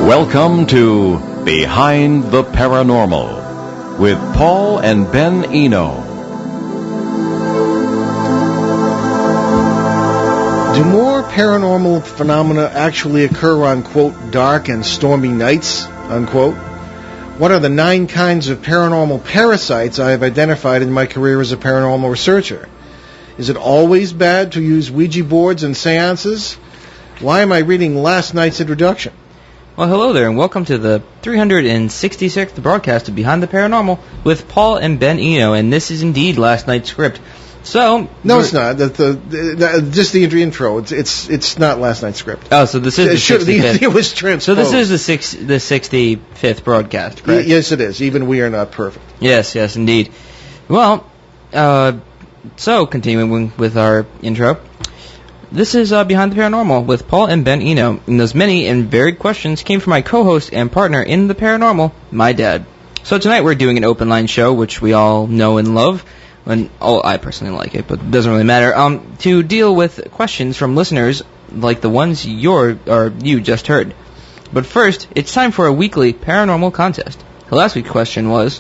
Welcome to Behind the Paranormal with Paul and Ben Eno. Do more paranormal phenomena actually occur on, quote, dark and stormy nights, unquote? What are the 9 kinds of paranormal parasites I have identified in my career as a paranormal researcher? Is it always bad to use Ouija boards and seances? Why am I reading last night's introduction? Well, hello there, and welcome to the 366th broadcast of Behind the Paranormal with Paul and Ben Eno, and this is indeed last night's script. So no, it's not. Just the intro. It's not last night's script. Oh, so this is the 65th. It was transposed. So this is the 65th broadcast, correct? Yes, it is. Even we are not perfect. Yes, indeed. Well, so continuing with our intro. This is Behind the Paranormal with Paul and Ben Eno, and those many and varied questions came from my co-host and partner in the paranormal, my dad. So tonight we're doing an open line show, which we all know and love, and I personally like it, but it doesn't really matter, to deal with questions from listeners like the ones you just heard. But first, it's time for a weekly paranormal contest. Last week's question was,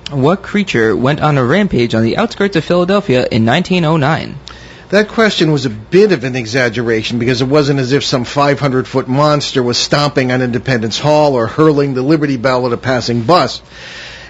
what creature went on a rampage on the outskirts of Philadelphia in 1909? That question was a bit of an exaggeration because it wasn't as if some 500-foot monster was stomping on Independence Hall or hurling the Liberty Bell at a passing bus.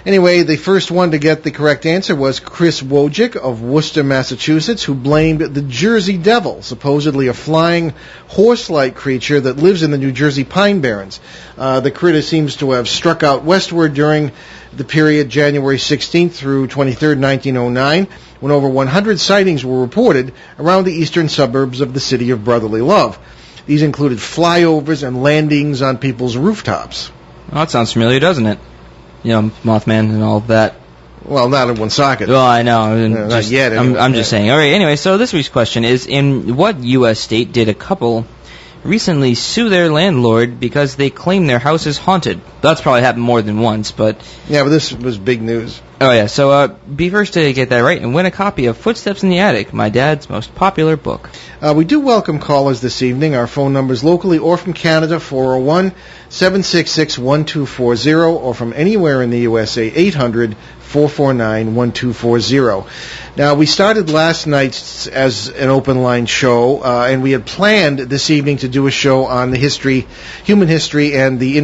Anyway, the first one to get the correct answer was Chris Wojcik of Worcester, Massachusetts, who blamed the Jersey Devil, supposedly a flying horse-like creature that lives in the New Jersey Pine Barrens. The critter seems to have struck out westward during the period January 16th through 23rd, 1909, when over 100 sightings were reported around the eastern suburbs of the city of brotherly love. These included flyovers and landings on people's rooftops. Well, that sounds familiar, doesn't it? You know, Mothman and all that. Well, not in one socket. Well, I know. Not yet. Anyway. I'm just saying. All right, anyway, so this week's question is, in what U.S. state did a couple recently sue their landlord because they claim their house is haunted? That's probably happened more than once, but... Yeah, but this was big news. Oh, yeah, so be first to get that right and win a copy of Footsteps in the Attic, my dad's most popular book. We do welcome callers this evening. Our phone numbers locally or from Canada, 401-766-1240, or from anywhere in the USA, 800-449-1240. Now, we started last night as an open line show, and we had planned this evening to do a show on the human history, and the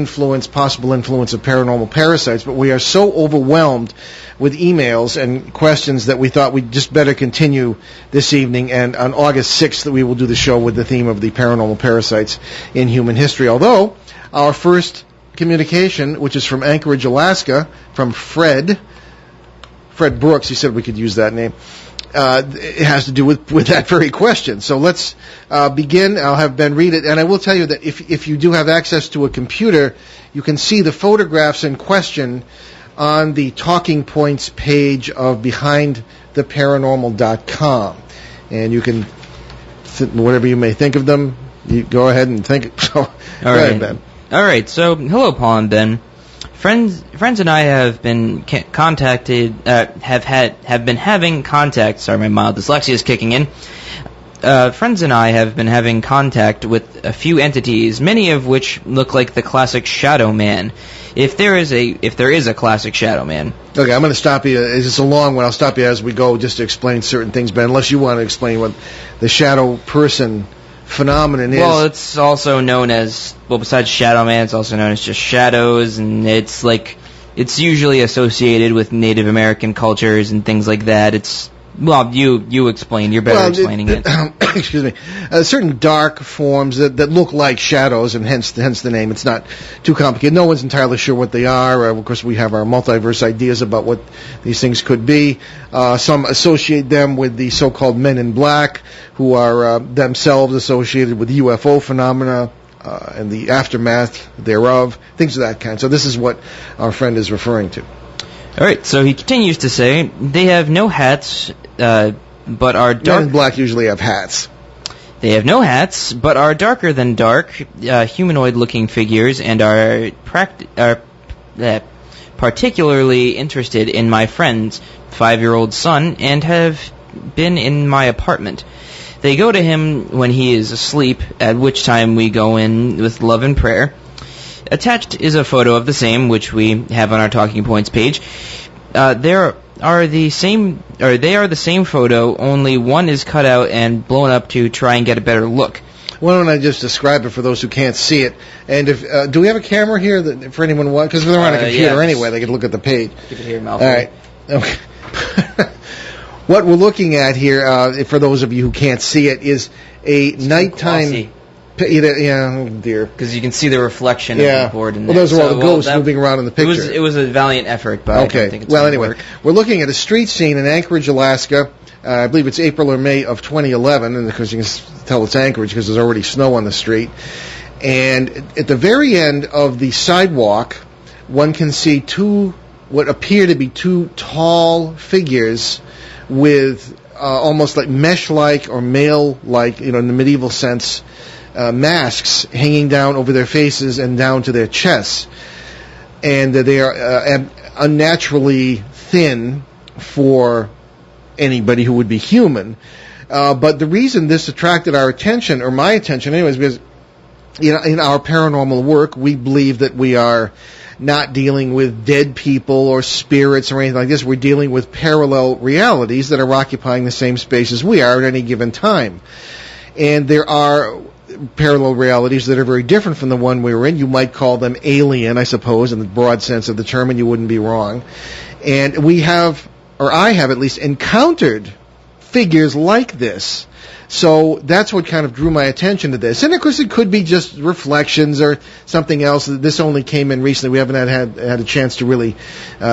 possible influence of paranormal parasites, but we are so overwhelmed with emails and questions that we thought we'd just better continue this evening, and on August 6th we will do the show with the theme of the paranormal parasites in human history. Although, our first communication, which is from Anchorage, Alaska, from Fred Brooks, he said we could use that name, it has to do with that very question. So let's begin. I'll have Ben read it, and I will tell you that if you do have access to a computer, you can see the photographs in question on the Talking Points page of BehindTheParanormal.com. And you can, whatever you may think of them, you go ahead and think. So, all right, ahead, Ben. All right, so hello, Paul and Ben. Friends and I have been contacted, have been having contact. Sorry, my mild dyslexia is kicking in. Friends and I have been having contact with a few entities, many of which look like the classic Shadow Man. If there is a classic Shadow Man. Okay, I'm going to stop you. It's a long one. I'll stop you as we go just to explain certain things, Ben, unless you want to explain what the shadow person phenomenon is. Well, it's also known as, besides Shadow Man, it's also known as just shadows, and it's usually associated with Native American cultures and things like that. You explain. You're better explaining it. Excuse me. Certain dark forms that look like shadows, and hence the name. It's not too complicated. No one's entirely sure what they are. Of course, we have our multiverse ideas about what these things could be. Some associate them with the so-called Men in Black, who are themselves associated with UFO phenomena and the aftermath thereof, things of that kind. So this is what our friend is referring to. All right, so he continues to say, they have no hats, but are dark... Men in Black usually have hats. They have no hats, but are darker than dark, humanoid-looking figures, and are particularly interested in my friend's 5-year-old son, and have been in my apartment. They go to him when he is asleep, at which time we go in with love and prayer. Attached is a photo of the same, which we have on our Talking Points page. They are the same photo, only one is cut out and blown up to try and get a better look. Why don't I just describe it for those who can't see it? And if do we have a camera here for anyone? Because they're on a computer anyway, they could look at the page. Keep it here, All right. Okay. What we're looking at here, for those of you who can't see it, is a nighttime. Yeah, dear. Because you can see the reflection of the board in there. Well, those are all the ghosts moving around in the picture. It was a valiant effort, but I don't think it's going to work. We're looking at a street scene in Anchorage, Alaska. I believe it's April or May of 2011, and because you can tell it's Anchorage because there's already snow on the street. And at the very end of the sidewalk, one can see what appear to be two tall figures with almost like mesh-like or mail-like, in the medieval sense, masks hanging down over their faces and down to their chests. And they are unnaturally thin for anybody who would be human. But the reason this attracted our attention, or my attention anyways, because in our paranormal work, we believe that we are not dealing with dead people or spirits or anything like this. We're dealing with parallel realities that are occupying the same space as we are at any given time. And there are parallel realities that are very different from the one we were in. You might call them alien, I suppose, in the broad sense of the term, and you wouldn't be wrong. And I have at least encountered figures like this. So that's what kind of drew my attention to this. And of course it could be just reflections or something else. This only came in recently. We haven't had a chance to really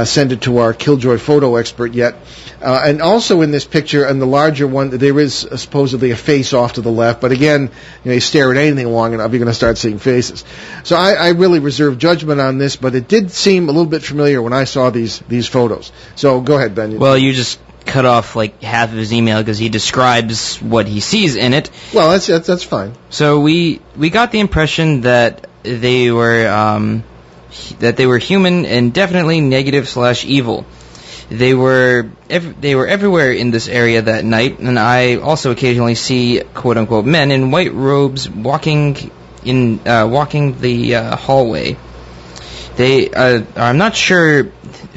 send it to our Killjoy photo expert yet. And also in this picture, and the larger one, there is supposedly a face off to the left. But again, you stare at anything long enough, you're going to start seeing faces. So I really reserve judgment on this, but it did seem a little bit familiar when I saw these photos. So go ahead, Ben. Well, you just cut off like half of his email because he describes what he sees in it. Well, that's fine. So we got the impression that they were human and definitely negative/evil. They were everywhere in this area that night, and I also occasionally see quote unquote men in white robes walking the hallway. I'm not sure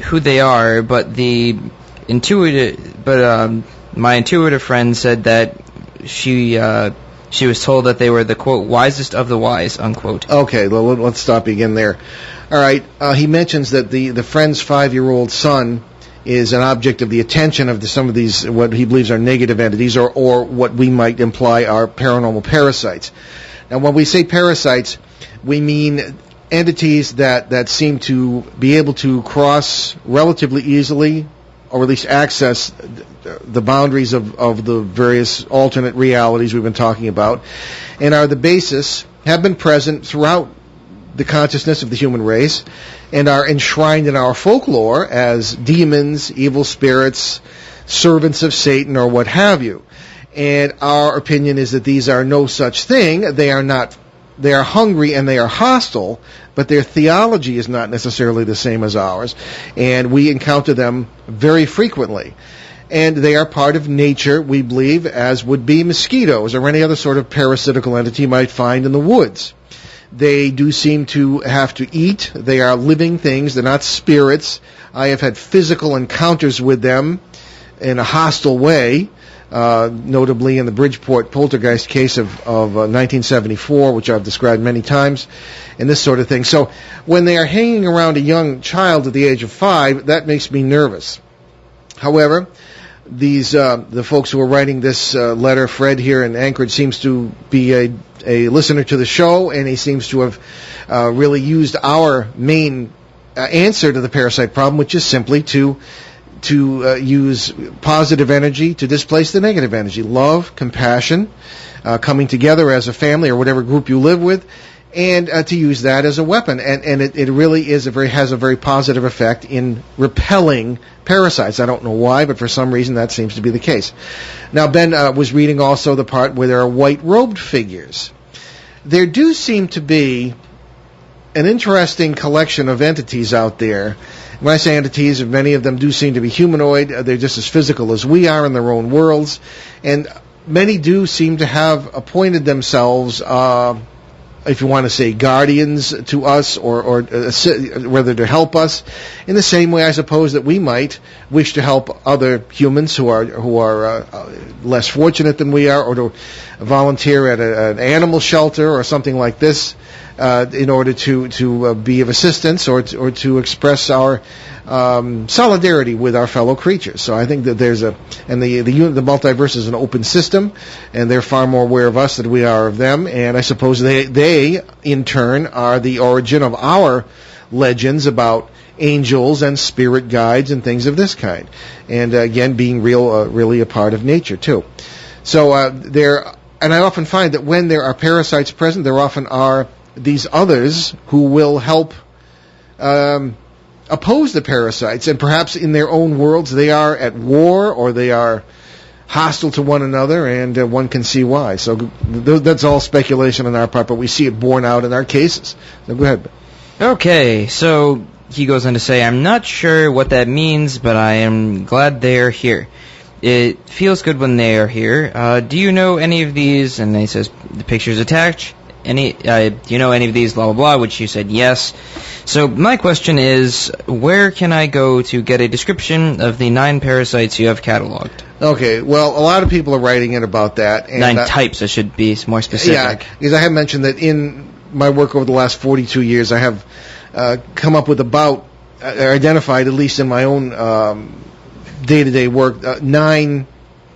who they are, but my intuitive friend said that she was told that they were the quote wisest of the wise, unquote. Okay, well, let's stop again there. All right, he mentions that the friend's 5-year-old son is an object of the attention of some of these what he believes are negative entities, or what we might imply are paranormal parasites. Now, when we say parasites, we mean entities that seem to be able to cross relatively easily, or at least access the boundaries of the various alternate realities we've been talking about, and are the basis, have been present throughout the consciousness of the human race, and are enshrined in our folklore as demons, evil spirits, servants of Satan, or what have you. And our opinion is that these are no such thing. They are hungry and they are hostile, but their theology is not necessarily the same as ours, and we encounter them very frequently. And they are part of nature, we believe, as would be mosquitoes or any other sort of parasitical entity you might find in the woods. They do seem to have to eat. They are living things. They're not spirits. I have had physical encounters with them in a hostile way, notably in the Bridgeport poltergeist case of 1974, which I've described many times, and this sort of thing. So when they are hanging around a young child at the age of 5, that makes me nervous. However, the folks who are writing this letter, Fred here in Anchorage, seems to be a listener to the show, and he seems to have really used our main answer to the parasite problem, which is simply to use positive energy to displace the negative energy. Love, compassion, coming together as a family or whatever group you live with, and to use that as a weapon. And it really has a very positive effect in repelling parasites. I don't know why, but for some reason that seems to be the case. Now, Ben was reading also the part where there are white-robed figures. There do seem to be an interesting collection of entities out there. When I say entities, many of them do seem to be humanoid. They're just as physical as we are in their own worlds. And many do seem to have appointed themselves if you want to say, guardians to us, or whether to help us, in the same way I suppose that we might wish to help other humans who are less fortunate than we are, or to volunteer at an animal shelter or something like this, in order to be of assistance, or to express our solidarity with our fellow creatures. So I think that the multiverse is an open system, and they're far more aware of us than we are of them. And I suppose they in turn are the origin of our legends about angels and spirit guides and things of this kind. And again, being really a part of nature too. So and I often find that when there are parasites present, there often are these others who will help oppose the parasites, and perhaps in their own worlds they are at war, or they are hostile to one another, and one can see why. So that's all speculation on our part, but we see it borne out in our cases. So go ahead. Okay, so he goes on to say, I'm not sure what that means, but I am glad they are here. It feels good when they are here. Do you know any of these? And then he says, the picture's attached. Do you know any of these, blah, blah, blah, which you said yes. So my question is, where can I go to get a description of the 9 parasites you have cataloged? Okay, well, a lot of people are writing in about that. And 9 types, I should be more specific. Yeah, because I have mentioned that in my work over the last 42 years, I have come up with identified, at least in my own day-to-day work, 9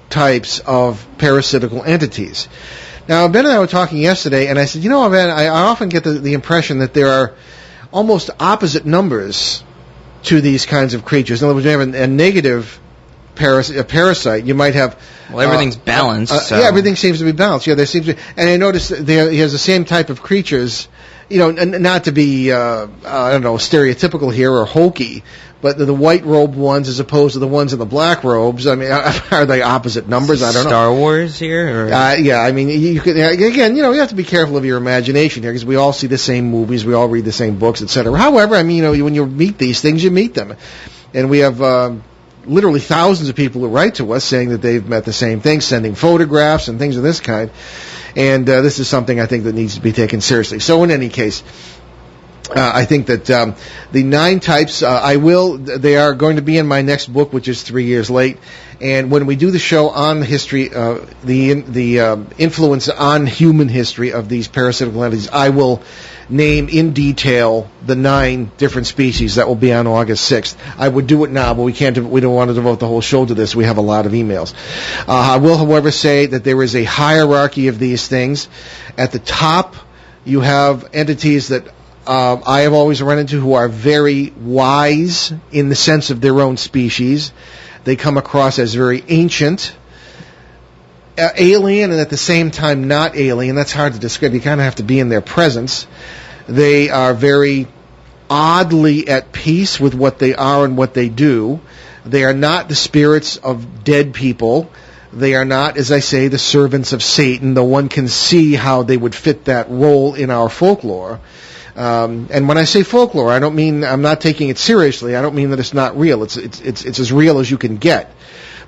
types of parasitical entities. Now, Ben and I were talking yesterday, and I said, Ben, I often get the impression that there are almost opposite numbers to these kinds of creatures. In other words, you have a negative parasite. You might have... Well, everything's balanced. Yeah, everything seems to be balanced. Yeah, there seems to be... And I noticed that he has the same type of creatures, not to be, stereotypical here or hokey, but the white-robed ones as opposed to the ones in the black robes, I mean, are they opposite numbers? I don't know. Star Wars here? Or? Yeah, I mean, you could, again, you have to be careful of your imagination here, because we all see the same movies, we all read the same books, etc. However, I mean, when you meet these things, you meet them. And we have literally thousands of people who write to us saying that they've met the same thing, sending photographs and things of this kind. And this is something I think that needs to be taken seriously. So in any case, I think that the 9 types, they are going to be in my next book, which is 3 years late. And when we do the show on the history, the influence on human history of these parasitical entities, I will name in detail the 9 different species. That will be on August 6th. I would do it now, but we don't want to devote the whole show to this. We have a lot of emails. I will, however, say that there is a hierarchy of these things. At the top, you have entities that I have always run into who are very wise in the sense of their own species. They come across as very ancient, alien, and at the same time not alien. That's hard to describe. You kind of have to be in their presence. They are very oddly at peace with what they are and what they do. They are not the spirits of dead people. They are not, as I say, the servants of Satan, though one can see how they would fit that role in our folklore. And when I say folklore, I don't mean I'm not taking it seriously. I don't mean that it's not real. It's as real as you can get.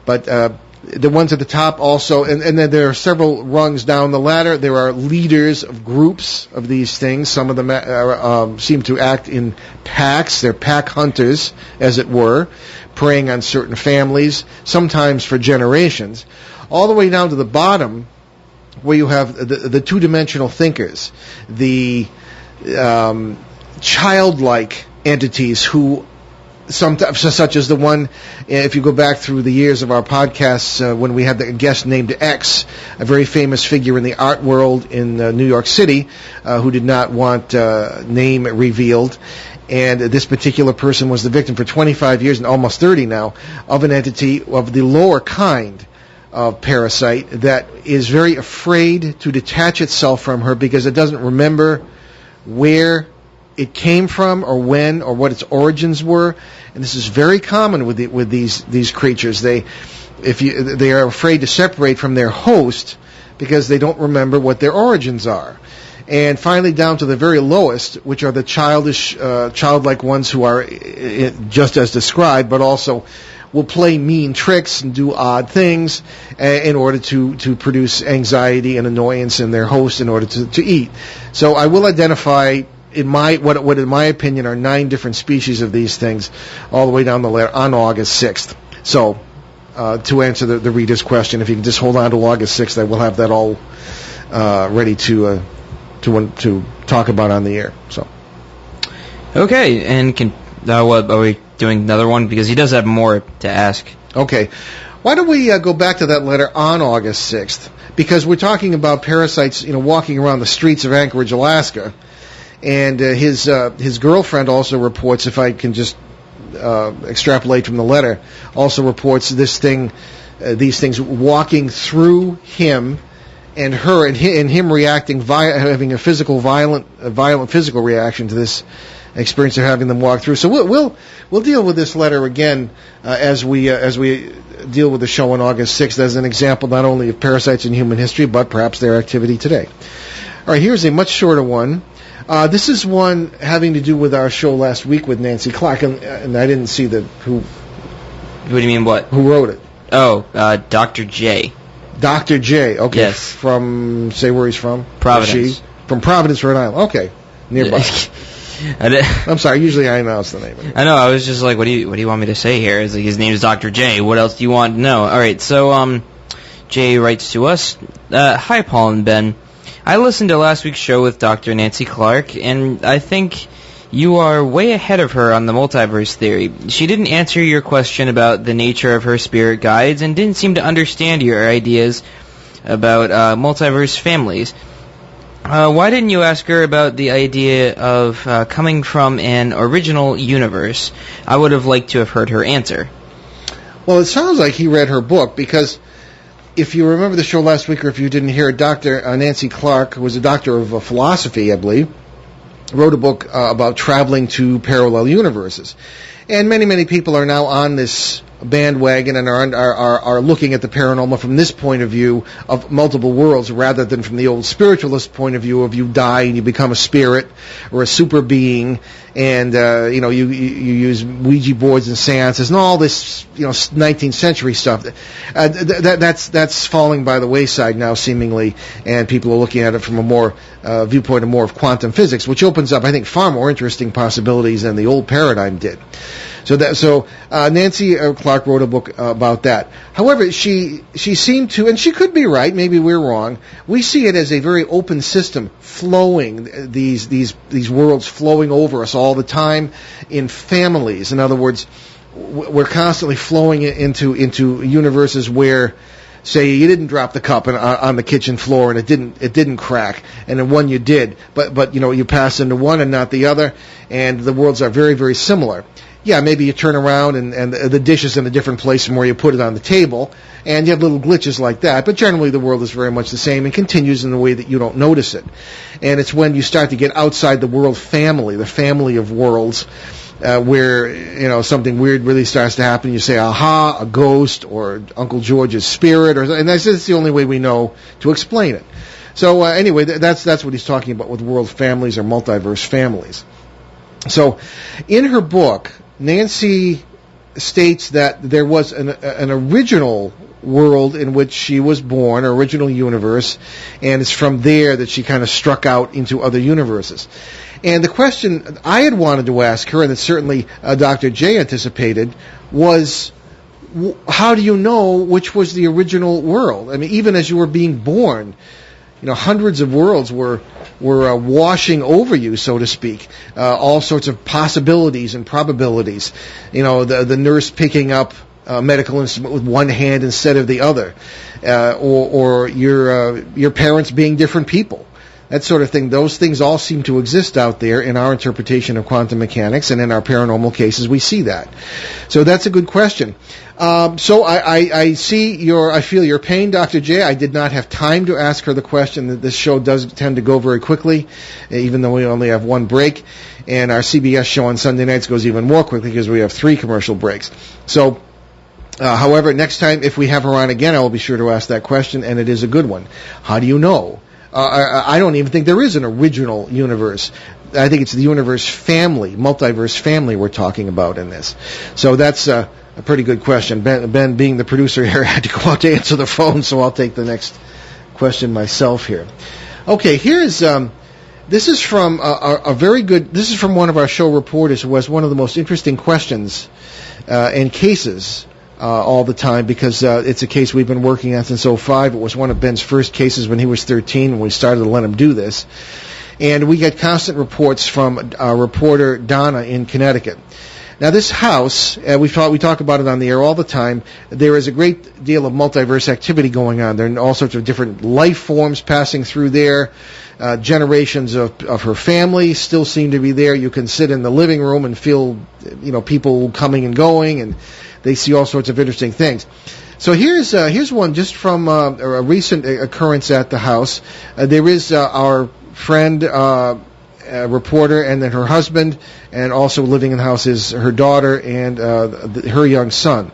But the ones at the top also, and then there are several rungs down the ladder. There are leaders of groups of these things. Some of them seem to act in packs. They're pack hunters, as it were, preying on certain families, sometimes for generations. All the way down to the bottom, where you have the two-dimensional thinkers, the childlike entities who sometimes, such as the one, if you go back through the years of our podcasts, when we had the guest named X, a very famous figure in the art world in New York City, who did not want name revealed. And this particular person was the victim for 25 years and almost 30 now of an entity of the lower kind of parasite that is very afraid to detach itself from her because it doesn't remember where it came from or when or what its origins were. And this is very common with these creatures. They are afraid to separate from their host because they don't remember what their origins are. And finally, down to the very lowest, which are the childlike ones who are just as described, but also will play mean tricks and do odd things in order to produce anxiety and annoyance in their host in order to eat. So I will identify what in my opinion are 9 different species of these things all the way down the letter on August 6th. So to answer the reader's question, if you can just hold on to August 6th, I will have that all ready to talk about on the air. So. Okay, and what, are we doing another one? Because he does have more to ask. Okay. Why don't we go back to that letter on August 6th? Because we're talking about parasites, walking around the streets of Anchorage, Alaska. And his girlfriend also reports, if I can just extrapolate from the letter, also reports these things walking through him and her, and him reacting, having a violent physical reaction to this experience of having them walk through. So we'll deal with this letter again as we deal with the show on August 6th as an example not only of parasites in human history but perhaps their activity today. All right, here's a much shorter one. This is one having to do with our show last week with Nancy Clark, and I didn't see who. What do you mean? What? Who wrote it? Oh, Dr. J. Dr. J. Okay. Yes. From, say where he's from. Providence. From Providence, Rhode Island. Okay. Nearby. I'm sorry. Usually I announce the name. I know. I was just like, what do you want me to say here? It's like his name is Dr. J. What else do you want to know? All right. So Jay writes to us. Hi, Paul and Ben. I listened to last week's show with Dr. Nancy Clark, and I think you are way ahead of her on the multiverse theory. She didn't answer your question about the nature of her spirit guides and didn't seem to understand your ideas about multiverse families. Why didn't you ask her about the idea of coming from an original universe? I would have liked to have heard her answer. Well, it sounds like he read her book, because if you remember the show last week, or if you didn't hear it, Dr. Nancy Clark, who was a doctor of philosophy, I believe, wrote a book about traveling to parallel universes. And many, many people are now on this bandwagon and are looking at the paranormal from this point of view of multiple worlds, rather than from the old spiritualist point of view of you die and you become a spirit or a super being, and you use Ouija boards and seances and all this 19th century stuff. That's falling by the wayside now, seemingly, and people are looking at it from a more viewpoint of more of quantum physics, which opens up, I think, far more interesting possibilities than the old paradigm did. So Nancy Clark wrote a book about that. However, she seemed to, and she could be right, maybe we're wrong, we see it as a very open system flowing, these worlds flowing over us all the time in families. In other words, we're constantly flowing into universes where, say, you didn't drop the cup on the kitchen floor and it didn't crack, and in one you did, but you pass into one and not the other, and the worlds are very, very similar. Yeah, maybe you turn around and the dish is in a different place from where you put it on the table, and you have little glitches like that, but generally the world is very much the same and continues in a way that you don't notice it. And it's when you start to get outside the world family, the family of worlds, where something weird really starts to happen. You say, aha, a ghost, or Uncle George's spirit, and that's the only way we know to explain it. So anyway, that's what he's talking about with world families or multiverse families. So in her book, Nancy states that there was an original world in which she was born, an original universe, and it's from there that she kind of struck out into other universes. And the question I had wanted to ask her, and that certainly Dr. J anticipated, was, how do you know which was the original world? I mean, even as you were being born, hundreds of worlds were washing over you, so to speak. All sorts of possibilities and probabilities. The nurse picking up a medical instrument with one hand instead of the other, or your parents being different people. That sort of thing. Those things all seem to exist out there in our interpretation of quantum mechanics, and in our paranormal cases we see that. So that's a good question. So I feel your pain, Dr. J. I did not have time to ask her the question. This show does tend to go very quickly, even though we only have one break. And our CBS show on Sunday nights goes even more quickly because we have 3 commercial breaks. So, however, next time, if we have her on again, I will be sure to ask that question, and it is a good one. How do you know? I don't even think there is an original universe. I think it's the universe family, multiverse family we're talking about in this. So that's a pretty good question. Ben, being the producer here, had to go out to answer the phone, so I'll take the next question myself here. Okay, here's this is from a very good. This is from one of our show reporters who has one of the most interesting questions and cases all the time, because it's a case we've been working on since 2005. It was one of Ben's first cases when he was 13 when we started to let him do this. And we get constant reports from our reporter Donna in Connecticut. Now, this house, we talk about it on the air all the time. There is a great deal of multiverse activity going on. There are all sorts of different life forms passing through there. Generations of her family still seem to be there. You can sit in the living room and feel, people coming and going, and they see all sorts of interesting things. So here's one just from a recent occurrence at the house. There is our friend, reporter, and then her husband, and also living in the house is her daughter and her young son.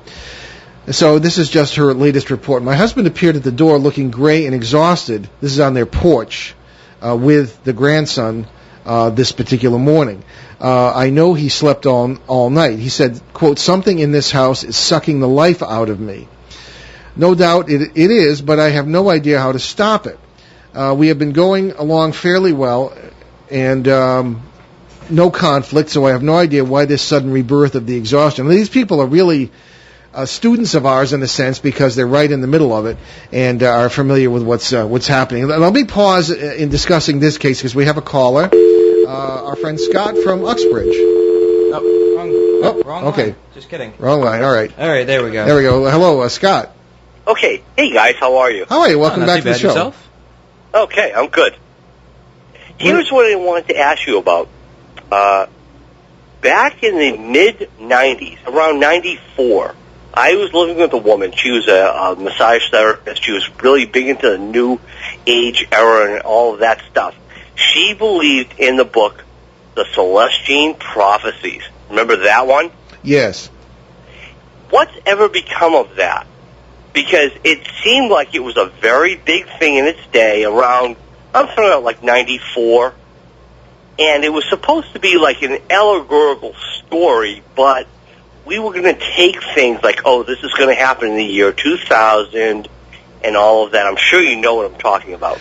So this is just her latest report. My husband appeared at the door looking gray and exhausted. This is on their porch with the grandson this particular morning. I know he slept all night. He said, quote, "Something in this house is sucking the life out of me." No doubt it is, but I have no idea how to stop it. We have been going along fairly well, and no conflict, so I have no idea why this sudden rebirth of the exhaustion. These people are really students of ours in a sense, because they're right in the middle of it and are familiar with what's happening. Let me pause in discussing this case because we have a caller, our friend Scott from Uxbridge. Wrong okay. line. Just kidding. Wrong line. All right, there we go. Hello, Scott. Okay. Hey, guys. How are you? How are you? Welcome back to the show. Yourself? Okay, I'm good. Here's what I wanted to ask you about. Back in the mid-'90s, around 94, I was living with a woman. She was a massage therapist. She was really big into the new age era and all of that stuff. She believed in the book, The Celestine Prophecies. Remember that one? Yes. What's ever become of that? Because it seemed like it was a very big thing in its day around, I'm talking about like 94, and it was supposed to be like an allegorical story, but we were going to take things like, oh, this is going to happen in the year 2000 and all of that. I'm sure you know what I'm talking about.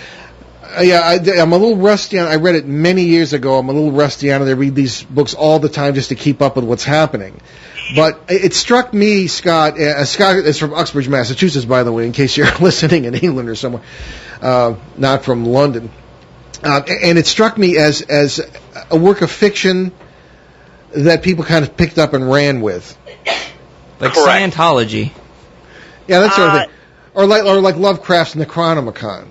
I'm a little rusty on. I read it many years ago. I'm a little rusty on it. I read these books all the time just to keep up with what's happening. But it struck me, Scott. Scott is from Uxbridge, Massachusetts, by the way, in case you're listening in England or somewhere, not from London. And it struck me as a work of fiction that people kind of picked up and ran with, like Correct. Scientology. Yeah, that sort of thing, or like Lovecraft's Necronomicon.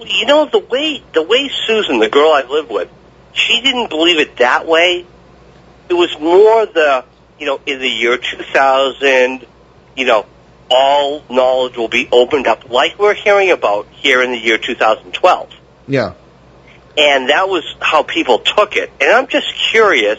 You know, the way Susan, the girl I lived with, she didn't believe it that way. It was more in the year 2000, all knowledge will be opened up, like we're hearing about here in the year 2012. Yeah. And that was how people took it. And I'm just curious,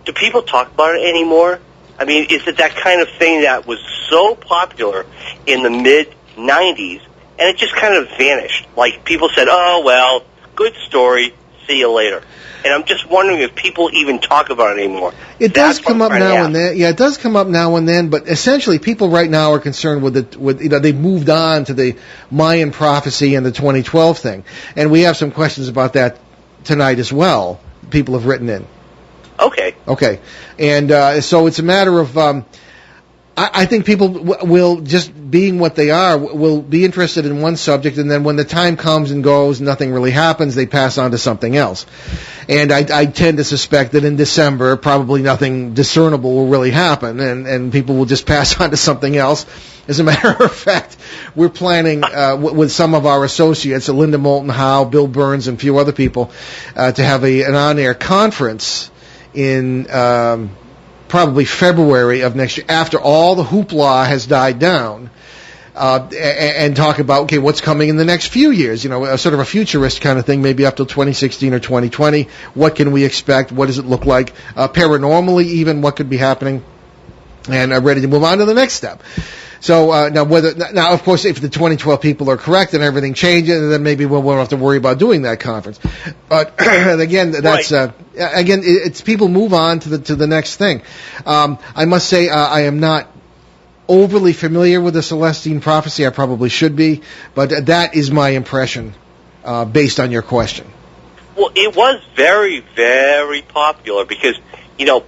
do people talk about it anymore? I mean, is it that kind of thing that was so popular in the mid-'90s, and it just kind of vanished? Like, people said, oh, well, good story, see you later. And I'm just wondering if people even talk about it anymore. It does come up now and then. Yeah, it does come up now and then, but essentially people right now are concerned with they've moved on to the Mayan prophecy and the 2012 thing. And we have some questions about that tonight as well. People have written in. Okay. And so it's a matter of I think people will, just being what they are, will be interested in one subject, and then when the time comes and goes, nothing really happens, they pass on to something else. And I tend to suspect that in December, probably nothing discernible will really happen, and people will just pass on to something else. As a matter of fact, we're planning with some of our associates, Linda Moulton Howe, Bill Burns, and a few other people, to have an on-air conference in probably February of next year, after all the hoopla has died down, and talk about, okay, what's coming in the next few years, a sort of a futurist kind of thing, maybe up till 2016 or 2020. What can we expect? What does it look like? Paranormally even, what could be happening? And I'm ready to move on to the next step. So now, of course, if the 2012 people are correct and everything changes, then maybe we won't have to worry about doing that conference. But again, that's Right. it's people move on to the next thing. I must say I am not overly familiar with the Celestine prophecy. I probably should be, but that is my impression based on your question. Well, it was very, very popular because,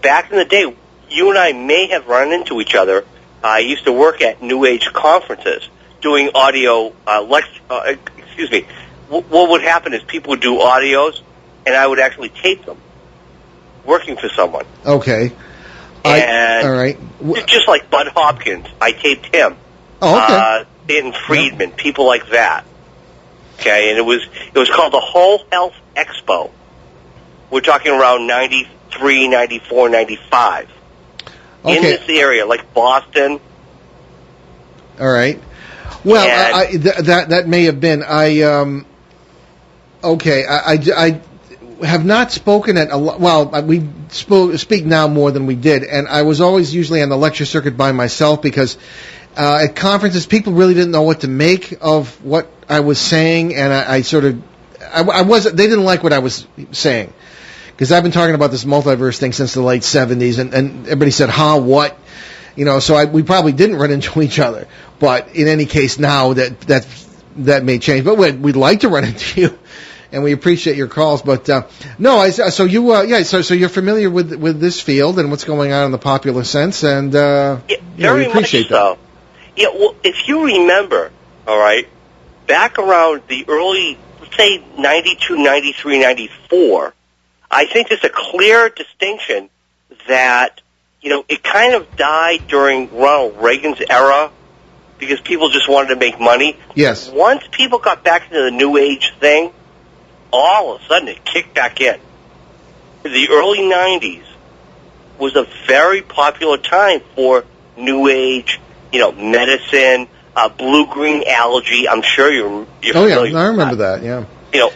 back in the day, you and I may have run into each other. I used to work at New Age conferences doing audio excuse me. What would happen is people would do audios, and I would actually tape them, working for someone. Okay. And all right. Just like Bud Hopkins, I taped him. Oh, okay. Stanton Friedman, people like that. Okay, and it was called the Whole Health Expo. We're talking around 93, 94, 95. Okay. In this area, like Boston. All right. Well, that may have been. I have not spoken at a lot. Well, we speak now more than we did, and I was always usually on the lecture circuit by myself because at conferences people really didn't know what to make of what I was saying, and I wasn't. They didn't like what I was saying because I've been talking about this multiverse thing since the late 70s, and everybody said, "Huh, what?" So we probably didn't run into each other. But in any case, now that may change. But we'd like to run into you, and we appreciate your calls. But so you're familiar with this field and what's going on in the popular sense, and very we appreciate much so. Yeah, well, if you remember, all right, back around the early, let's say 92, 93, 94, I think there's a clear distinction that it kind of died during Ronald Reagan's era because people just wanted to make money. Yes. Once people got back into the New Age thing, all of a sudden it kicked back in. The early 90s was a very popular time for New Age, medicine, blue-green algae. I'm sure you're familiar with I remember that, yeah.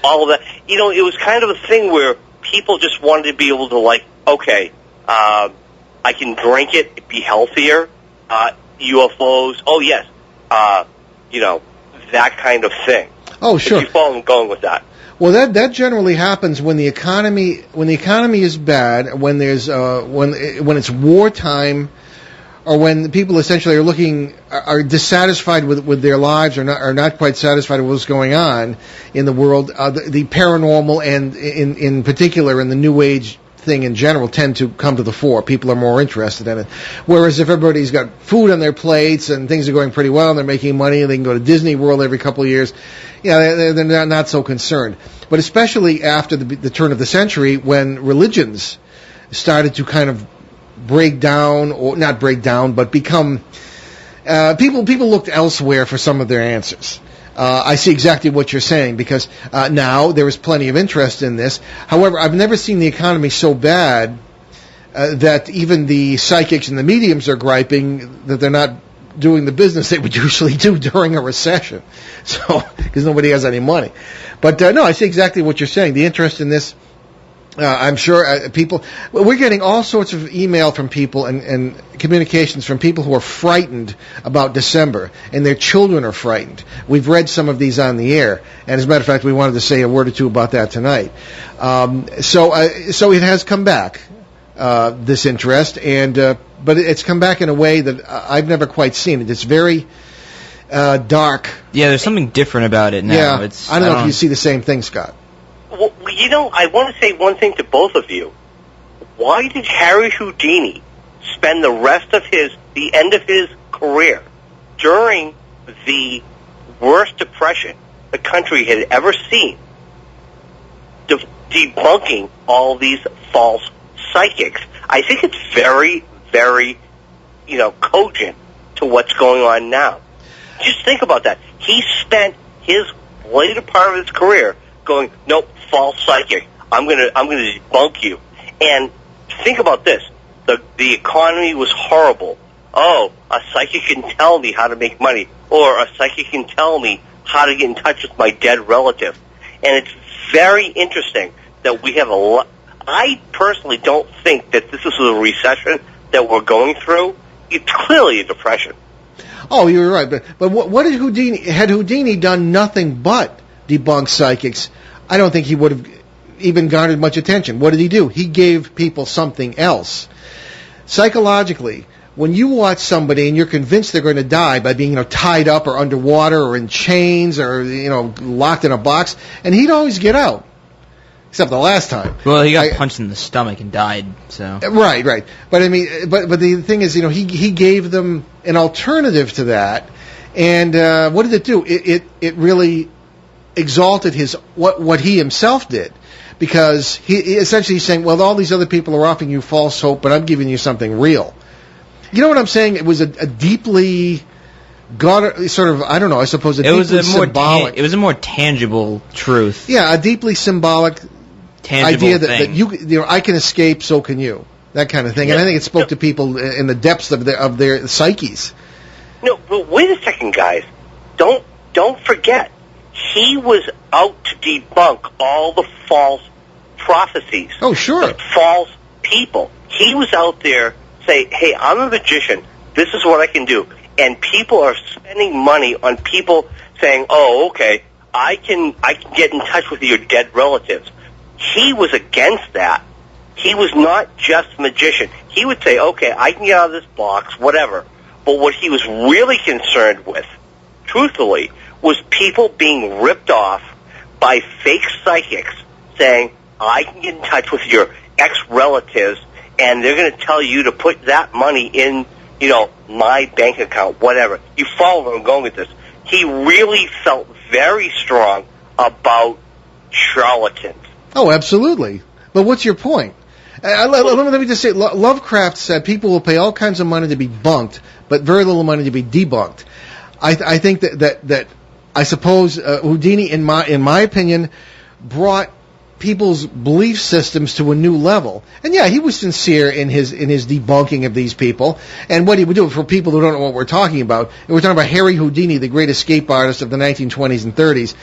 All of that. It was kind of a thing where people just wanted to be able to, okay, I can drink it, be healthier, UFOs, oh yes, that kind of thing. Oh, sure. If you follow going with that. Well, that generally happens when the economy is bad, when there's when it's wartime, or when people essentially are dissatisfied with their lives, or not quite satisfied with what's going on in the world. The paranormal and in particular in the New Age thing in general tend to come to the fore. People are more interested in it. Whereas if everybody's got food on their plates and things are going pretty well and they're making money and they can go to Disney World every couple of years, they're not so concerned. But especially after the turn of the century, when religions started to kind of break down, or not break down, but become people looked elsewhere for some of their answers. I see exactly what you're saying because now there is plenty of interest in this. However, I've never seen the economy so bad that even the psychics and the mediums are griping that they're not doing the business they would usually do during a recession. So, because nobody has any money. But no, I see exactly what you're saying. The interest in this, I'm sure people, we're getting all sorts of email from people and communications from people who are frightened about December, and their children are frightened. We've read some of these on the air, and as a matter of fact, we wanted to say a word or two about that tonight. So it has come back, this interest, but it's come back in a way that I've never quite seen it. It's very dark. Yeah, there's something different about it now. Yeah, I don't know if you see the same thing, Scott. Well, I want to say one thing to both of you. Why did Harry Houdini spend the rest of the end of his career during the worst depression the country had ever seen, debunking all these false psychics? I think it's very, very, cogent to what's going on now. Just think about that. He spent his later part of his career going, nope, false psychic. I'm gonna debunk you. And think about this: the economy was horrible. Oh, a psychic can tell me how to make money, or a psychic can tell me how to get in touch with my dead relative. And it's very interesting that we have a lot. I personally don't think that this is a recession that we're going through. It's clearly a depression. Oh, you're right. But what did Houdini? Had Houdini done nothing but debunk psychics, I don't think he would have even garnered much attention. What did he do? He gave people something else. Psychologically, when you watch somebody and you're convinced they're going to die by being, tied up or underwater or in chains or, locked in a box, and he'd always get out. Except the last time. Well, he got punched in the stomach and died, so. Right. But I mean, but the thing is, he gave them an alternative to that, and what did it do? It really exalted what he himself did, because he essentially he's saying, well, all these other people are offering you false hope, but I'm giving you something real. You know what I'm saying? It was a deeply sort of, I don't know, I suppose a deeply symbolic. It was a more tangible truth. Yeah, a deeply symbolic tangible idea thing. that you I can escape, so can you. That kind of thing. Yeah. And I think it spoke to people in the depths of their psyches. No, but wait a second, guys. Don't forget, he was out to debunk all the false prophecies. Oh, sure. The false people. He was out there saying, hey, I'm a magician. This is what I can do. And people are spending money on people saying, oh, okay, I can get in touch with your dead relatives. He was against that. He was not just a magician. He would say, okay, I can get out of this box, whatever. But what he was really concerned with, truthfully, was people being ripped off by fake psychics saying, I can get in touch with your ex-relatives, and they're going to tell you to put that money in, my bank account, whatever. You follow where I'm going with this. He really felt very strong about charlatans. Oh, absolutely. But what's your point? Let me just say, Lovecraft said people will pay all kinds of money to be bunked, but very little money to be debunked. I think that I suppose Houdini, in my opinion, brought people's belief systems to a new level. And yeah, he was sincere in his debunking of these people. And what he would do, for people who don't know what we're talking about, we're talking about Harry Houdini, the great escape artist of the 1920s and 30s,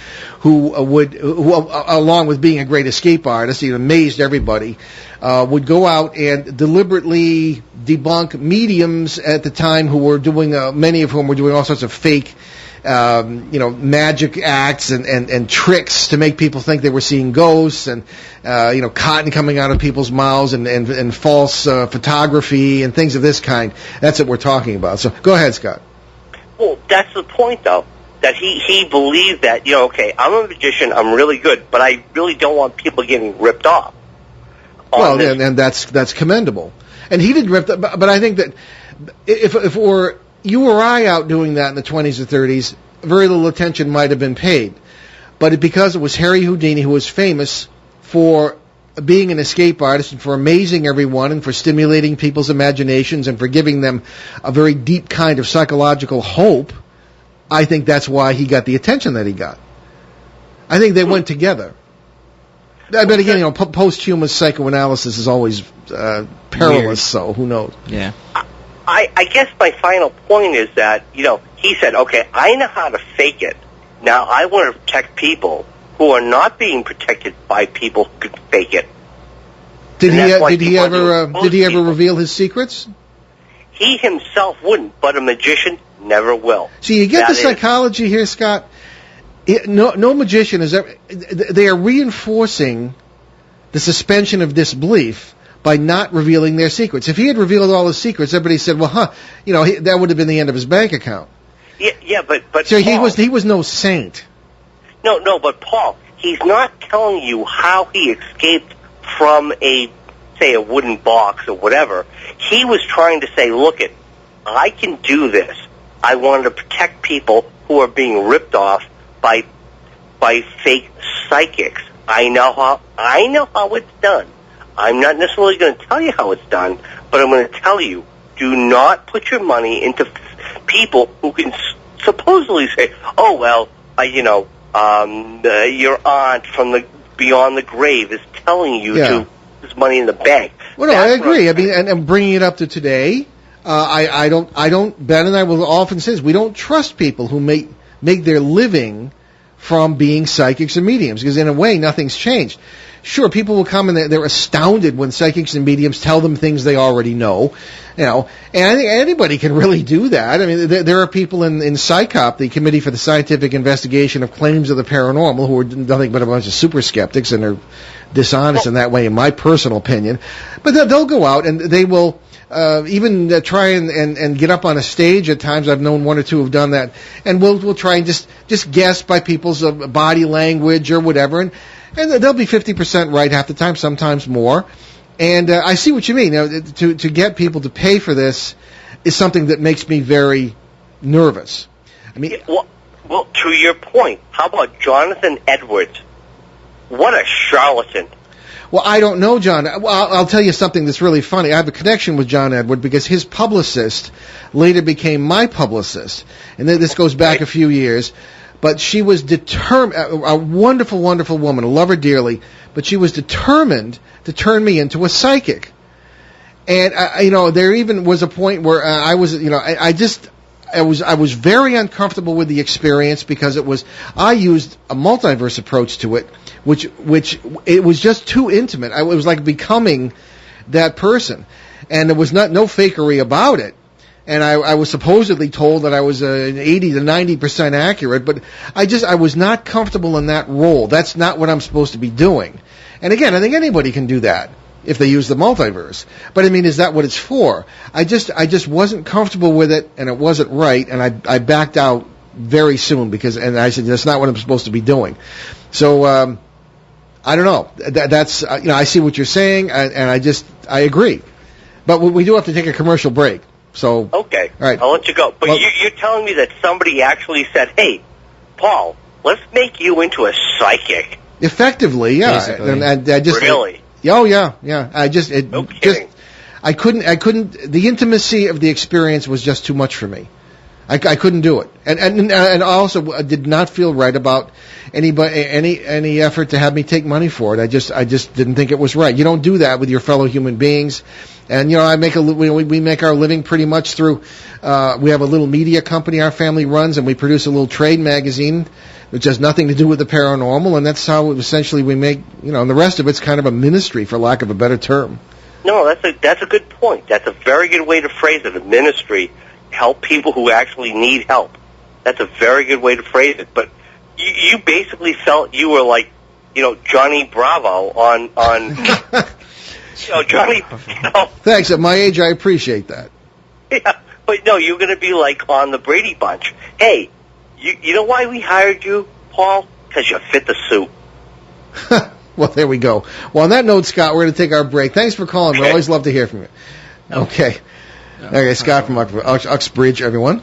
who along with being a great escape artist, he amazed everybody, would go out and deliberately debunk mediums at the time who were doing, many of whom were doing all sorts of fake magic acts and tricks to make people think they were seeing ghosts, and cotton coming out of people's mouths, and false photography and things of this kind. That's what we're talking about. So go ahead, Scott. Well, that's the point, though, that he believed that, okay, I'm a magician, I'm really good, but I really don't want people getting ripped off. Well, and that's commendable. And he didn't rip, but I think that if we're you or I out doing that in the 20s or 30s, very little attention might have been paid. But because it was Harry Houdini, who was famous for being an escape artist and for amazing everyone and for stimulating people's imaginations and for giving them a very deep kind of psychological hope, I think that's why he got the attention that he got. I think they went together. But again, posthumous psychoanalysis is always perilous, weird. So who knows? Yeah. I guess my final point is that, he said, okay, I know how to fake it. Now I want to protect people who are not being protected by people who could fake it. Did he ever reveal his secrets? He himself wouldn't, but a magician never will. See, you get the psychology here, Scott. No magician is ever. They are reinforcing the suspension of disbelief by not revealing their secrets. If he had revealed all his secrets, everybody said, well, that would have been the end of his bank account. Yeah, but so Paul, he was no saint. No, but Paul, he's not telling you how he escaped from a wooden box or whatever. He was trying to say, look, I can do this. I wanted to protect people who are being ripped off by fake psychics. I know how it's done. I'm not necessarily going to tell you how it's done, but I'm going to tell you, do not put your money into people who can supposedly say, oh, well, your aunt from beyond the grave is telling you to put this money in the bank. Well, no, I agree. I mean, and bringing it up to today, Ben and I will often say this, we don't trust people who make their living from being psychics and mediums, because in a way, nothing's changed. sure, people will come and they're astounded when psychics and mediums tell them things they already know. And I think anybody can really do that. I mean, there are people in PsyCop, the Committee for the Scientific Investigation of Claims of the Paranormal, who are nothing but a bunch of super skeptics, and are dishonest in that way, in my personal opinion. But they'll go out and they will even try and get up on a stage at times. I've known one or two who've done that, and we'll try and just guess by people's body language or whatever, and they'll be 50% right half the time, sometimes more. And I see what you mean. To get people to pay for this is something that makes me very nervous. I mean, well, to your point, how about Jonathan Edwards? What a charlatan! Well, I don't know, John. Well, I'll tell you something that's really funny. I have a connection with John Edward because his publicist later became my publicist, and this goes back a few years. But she was determined, a wonderful, wonderful woman. I love her dearly. But she was determined to turn me into a psychic. And, there even was a point where I was, I was very uncomfortable with the experience because I used a multiverse approach to it, which it was just too intimate. It was like becoming that person. And there was no fakery about it. And I was supposedly told that I was 80 to 90% accurate, but I was not comfortable in that role. That's not what I'm supposed to be doing. And again, I think anybody can do that if they use the multiverse. But I mean, is that what it's for? I just wasn't comfortable with it, and it wasn't right, and I backed out very soon and I said, that's not what I'm supposed to be doing. So, I don't know. That's, I see what you're saying, and I agree. But we do have to take a commercial break. So okay, all right. I'll let you go. But you're telling me that somebody actually said, "Hey, Paul, let's make you into a psychic." Effectively, yeah. Basically. And I just really. Oh yeah. I couldn't. The intimacy of the experience was just too much for me. I couldn't do it, and I also did not feel right about any effort to have me take money for it. I just didn't think it was right. You don't do that with your fellow human beings. And we make our living pretty much through. We have a little media company our family runs, and we produce a little trade magazine, which has nothing to do with the paranormal, and that's how essentially we make. And the rest of it's kind of a ministry, for lack of a better term. No, that's a good point. That's a very good way to phrase it. A ministry, help people who actually need help. That's a very good way to phrase it. But you basically felt you were like, Johnny Bravo on. Johnny. Thanks. At my age, I appreciate that. Yeah, but no, you're going to be like on the Brady Bunch. Hey, you know why we hired you, Paul? Because you fit the suit. Well, there we go. Well, on that note, Scott, we're going to take our break. Thanks for calling. Okay. We always love to hear from you. Okay. Okay, Scott from Uxbridge, everyone.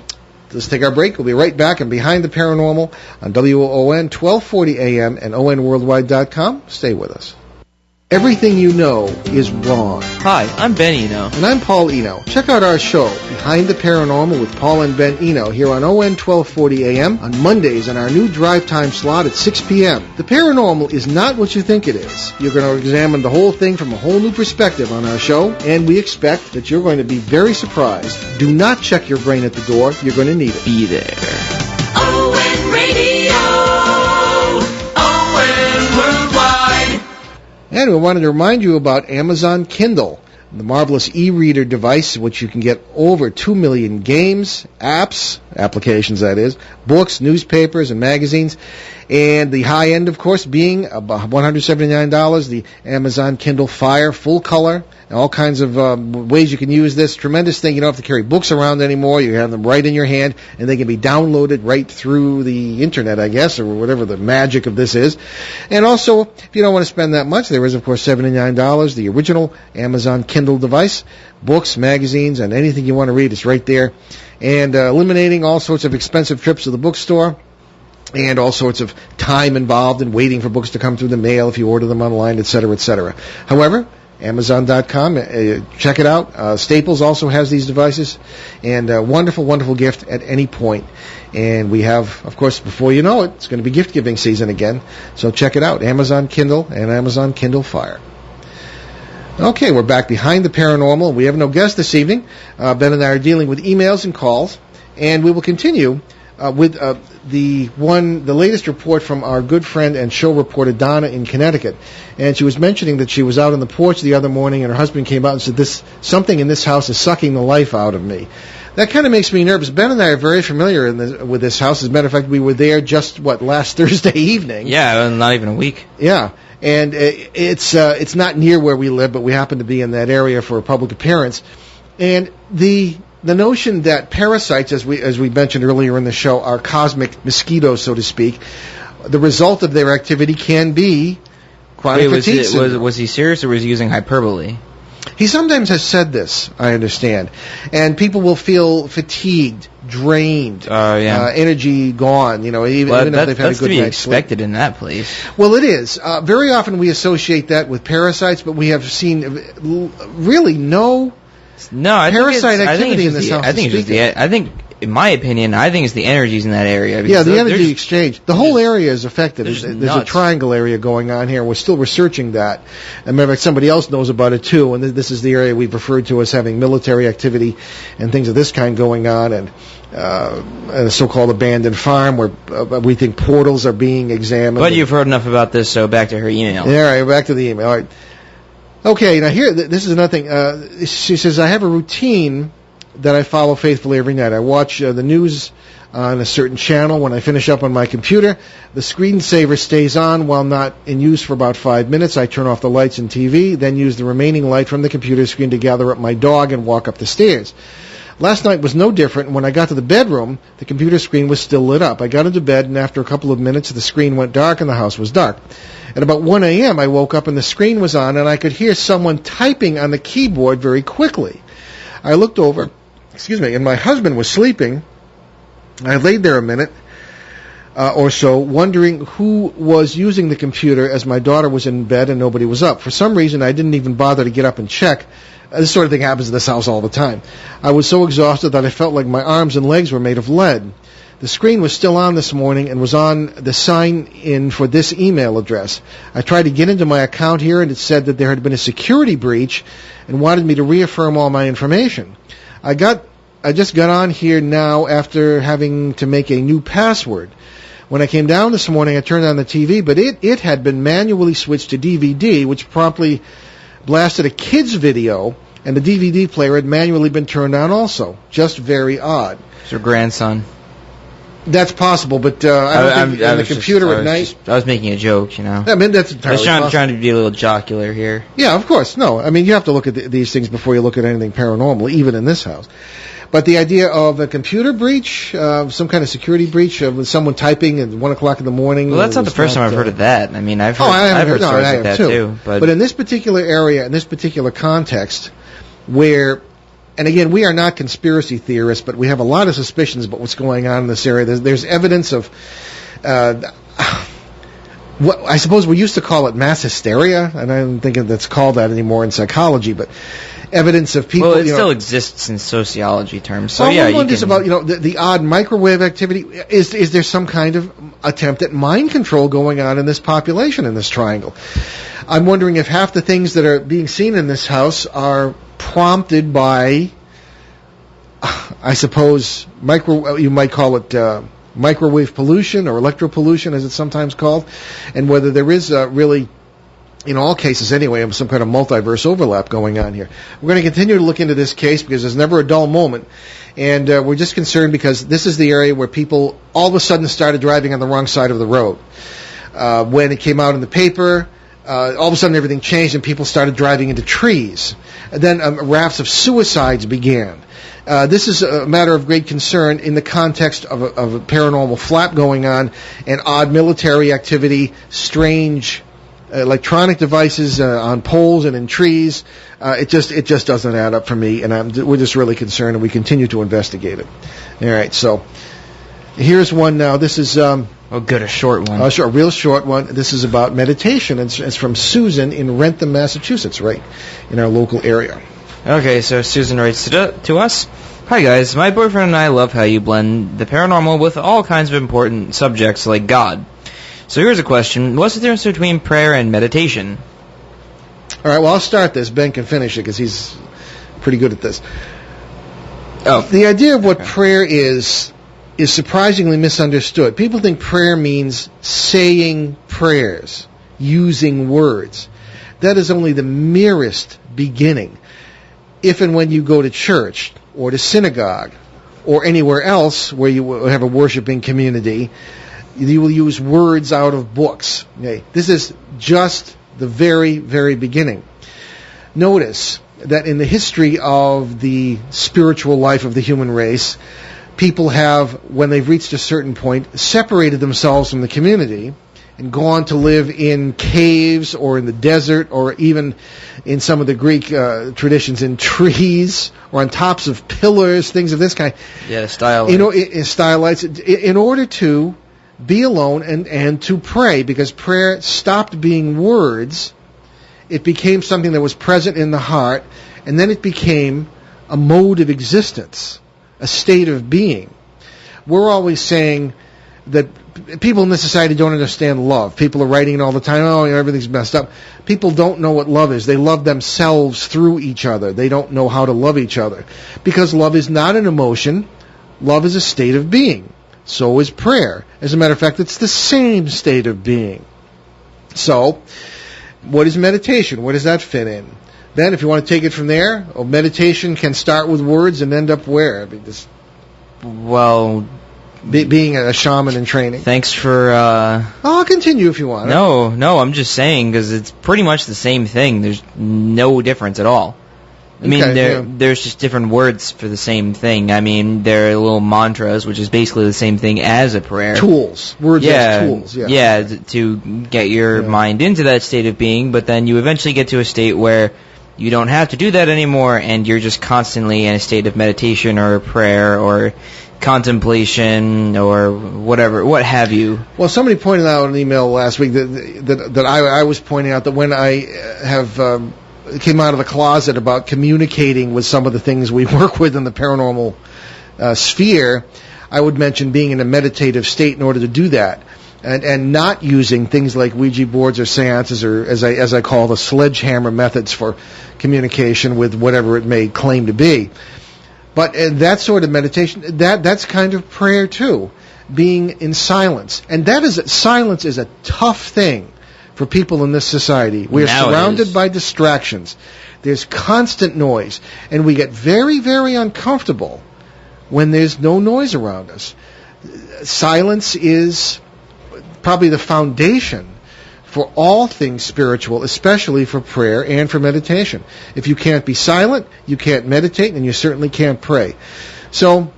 Let's take our break. We'll be right back and Behind the Paranormal on WON 1240 AM and ONWorldwide.com. Stay with us. Everything you know is wrong. Hi, I'm Ben Eno. And I'm Paul Eno. Check out our show, Behind the Paranormal with Paul and Ben Eno, here on ON 1240 AM on Mondays on our new drive time slot at 6 p.m. The paranormal is not what you think it is. You're going to examine the whole thing from a whole new perspective on our show, and we expect that you're going to be very surprised. Do not check your brain at the door. You're going to need it. Be there. ON Radio. ON Worldwide. And we wanted to remind you about Amazon Kindle, the marvelous e-reader device, which you can get over 2 million games, applications that is, books, newspapers, and magazines. And the high end, of course, being about $179, the Amazon Kindle Fire, full color, and all kinds of ways you can use this. Tremendous thing. You don't have to carry books around anymore. You have them right in your hand, and they can be downloaded right through the internet, I guess, or whatever the magic of this is. And also, if you don't want to spend that much, there is, of course, $79, the original Amazon Kindle device. Books, magazines, and anything you want to read is right there. And eliminating all sorts of expensive trips to the bookstore and all sorts of time involved in waiting for books to come through the mail if you order them online, etc., etc. However, Amazon.com, check it out. Staples also has these devices, and a wonderful, wonderful gift at any point. And we have, of course, before you know it, it's going to be gift-giving season again. So check it out, Amazon Kindle and Amazon Kindle Fire. Okay, we're back Behind the Paranormal. We have no guest this evening. Ben and I are dealing with emails and calls, and we will continue with the latest report from our good friend and show reporter Donna in Connecticut, and she was mentioning that she was out on the porch the other morning, and her husband came out and said, something in this house is sucking the life out of me. That kind of makes me nervous. Ben and I are very familiar with this house. As a matter of fact, we were there just last Thursday evening. Yeah, not even a week. Yeah, and it's not near where we live, but we happen to be in that area for a public appearance, and the notion that parasites, as we mentioned earlier in the show, are cosmic mosquitoes, so to speak. The result of their activity can be chronic fatigue syndrome. Was he serious or was he using hyperbole? He sometimes has said this, I understand. And people will feel fatigued, drained, energy gone, even if they've had a good night's sleep. That's to be expected in that place. Well, it is. Very often we associate that with parasites, but we have seen really no parasite activity in this house. I think, in my opinion, it's the energies in that area. Yeah, the energy exchange. The whole area is affected. There's a triangle area going on here. We're still researching that. As a matter of fact, somebody else knows about it too, and this is the area we've referred to as having military activity and things of this kind going on, and a so-called abandoned farm where we think portals are being examined. But you've heard enough about this, so back to her email. All right, back to the email. All right. Okay, now here, this is another thing. She says, I have a routine that I follow faithfully every night. I watch the news on a certain channel. When I finish up on my computer, the screensaver stays on while not in use for about 5 minutes. I turn off the lights and TV, then use the remaining light from the computer screen to gather up my dog and walk up the stairs. Last night was no different. When I got to the bedroom, the computer screen was still lit up. I got into bed, and after a couple of minutes, the screen went dark and the house was dark. At about 1 a.m., I woke up and the screen was on, and I could hear someone typing on the keyboard very quickly. I looked over, and my husband was sleeping. I laid there a minute or so, wondering who was using the computer as my daughter was in bed and nobody was up. For some reason, I didn't even bother to get up and check. This sort of thing happens in this house all the time. I was so exhausted that I felt like my arms and legs were made of lead. The screen was still on this morning and was on the sign-in for this email address. I tried to get into my account here, and it said that there had been a security breach and wanted me to reaffirm all my information. I just got on here now after having to make a new password. When I came down this morning, I turned on the TV, but it had been manually switched to DVD, which promptly blasted a kid's video, and the DVD player had manually been turned on also. Just very odd. It's your grandson. That's possible, but I don't think on the computer at night... I was making a joke, I mean, that's entirely possible. I was trying to be a little jocular here. Yeah, of course. No, I mean, you have to look at these things before you look at anything paranormal, even in this house. But the idea of a computer breach, some kind of security breach, with someone typing at 1 o'clock in the morning... Well, that's not the first time I've heard of that. I mean, I've heard stories like that too. But in this particular area, in this particular context, where... And again, we are not conspiracy theorists, but we have a lot of suspicions about what's going on in this area. There's evidence of... what I suppose we used to call it mass hysteria, and I don't think that's called that anymore in psychology, but evidence of people... Well, it still exists in sociology terms, so yeah, one is about, the odd microwave activity. Is there some kind of attempt at mind control going on in this population, in this triangle? I'm wondering if half the things that are being seen in this house are prompted by, I suppose, you might call it... microwave pollution or electropollution, as it's sometimes called, and whether there is really, in all cases anyway, some kind of multiverse overlap going on here. We're going to continue to look into this case because there's never a dull moment, and we're just concerned because this is the area where people all of a sudden started driving on the wrong side of the road. When it came out in the paper, all of a sudden everything changed and people started driving into trees. And then rafts of suicides began. This is a matter of great concern in the context of a paranormal flap going on and odd military activity, strange electronic devices on poles and in trees. It just doesn't add up for me, and we're just really concerned, and we continue to investigate it. All right, so here's one now. This is good, a short one. A real short one. This is about meditation. It's from Susan in Rentham, Massachusetts, right in our local area. Okay, so Susan writes to us. Hi guys, my boyfriend and I love how you blend the paranormal with all kinds of important subjects like God. So here's a question. What's the difference between prayer and meditation? All right, well, I'll start this. Ben can finish it because he's pretty good at this. The idea of what prayer is is surprisingly misunderstood. People think prayer means saying prayers, using words. That is only the merest beginning. If and when you go to church or to synagogue or anywhere else where you have a worshiping community, you will use words out of books. Okay? This is just the very, very beginning. Notice that in the history of the spiritual life of the human race, people have, when they've reached a certain point, separated themselves from the community and gone to live in caves or in the desert, or even in some of the Greek traditions in trees or on tops of pillars, things of this kind. Yeah, style. Stylites, in order to be alone and to pray, because prayer stopped being words. It became something that was present in the heart, and then it became a mode of existence, a state of being. We're always saying that people in this society don't understand love. People are writing it all the time, everything's messed up. People don't know what love is. They love themselves through each other. They don't know how to love each other. Because love is not an emotion. Love is a state of being. So is prayer. As a matter of fact, it's the same state of being. So, what is meditation? Where does that fit in? Then, if you want to take it from there, meditation can start with words and end up where? Being a shaman in training. Thanks for... I'll continue if you want. No, I'm just saying, because it's pretty much the same thing. There's no difference at all. I mean, there's just different words for the same thing. I mean, there are little mantras, which is basically the same thing as a prayer. Tools. Words as tools, Yeah, to get your mind into that state of being, but then you eventually get to a state where you don't have to do that anymore, and you're just constantly in a state of meditation or prayer or contemplation or whatever, what have you. Well, somebody pointed out in an email last week that I was pointing out that when I have came out of the closet about communicating with some of the things we work with in the paranormal sphere, I would mention being in a meditative state in order to do that, and not using things like Ouija boards or seances, or as I call the sledgehammer methods for communication with whatever it may claim to be. But that sort of meditation, that's kind of prayer too, being in silence. And silence is a tough thing for people in this society. We are surrounded by distractions. There's constant noise, and we get very, very uncomfortable when there's no noise around us. Silence is probably the foundation for all things spiritual, especially for prayer and for meditation. If you can't be silent, you can't meditate, and you certainly can't pray. So,